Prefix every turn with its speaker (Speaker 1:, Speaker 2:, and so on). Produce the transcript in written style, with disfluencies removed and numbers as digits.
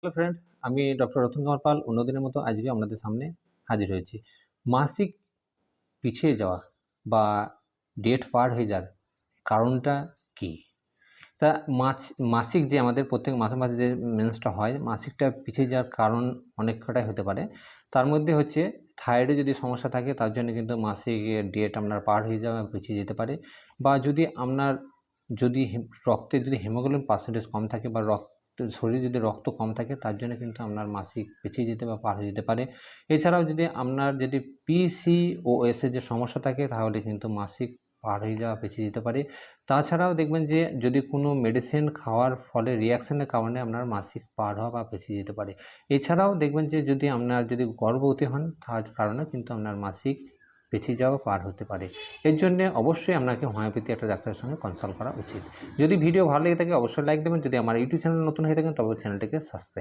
Speaker 1: Hello friend, আমি doctor Ratan Kumar Pal অন্যদিনের মতো আজকে আপনাদের সামনে হাজির হয়েছি। মাসিক পিছিয়ে যাওয়া বা ডেট পার হয়ে যাওয়ার কারণটা কী? তা মাসিক যে আমাদের প্রত্যেক মাসে মাসে যে মেন্সটা হয়, মাসিকটা পিছিয়ে যাওয়ার কারণ অনেক কটাই হতে পারে। তার মধ্যে হচ্ছে থাইরয়েডে যদি সমস্যা থাকে তার জন্য কিন্তু মাসিকের ডেট আপনার পার হয়ে যাওয়া পিছিয়ে যেতে পারে। বা যদি আপনার যদি রক্তে যদি হিমোগ্লোবিন পার্সেন্টেজ কম থাকে বা শরীরে যদি রক্ত কম থাকে তার জন্য কিন্তু আপনার মাসিক পিছিয়ে যেতে বা পার হয়ে যেতে পারে। এছাড়াও যদি আপনার যদি PCOS এর যে সমস্যা থাকে তাহলে কিন্তু মাসিক পার হয়ে যাওয়া পিছিয়ে যেতে পারে। তাছাড়াও দেখবেন যে যদি কোনো মেডিসিন খাওয়ার ফলে রিঅ্যাকশনের কারণে আপনার মাসিক পার হওয়া বা পিছিয়ে যেতে পারে। এছাড়াও দেখবেন যে যদি আপনার যদি গর্ভবতী হন তার কারণে কিন্তু আপনার মাসিক পিছিয়ে যাওয়া পার হতে পারে। এর জন্যে অবশ্যই আপনাকে হোমিওপ্যাথি একটা ডাক্তারের সঙ্গে কনসাল্ট করা উচিত। যদি ভিডিও ভালো লেগে থাকে অবশ্যই লাইক দেবেন। যদি আমার ইউটিউব চ্যানেল নতুন হয়ে থাকেন তবে চ্যানেলটিকে সাবস্ক্রাইব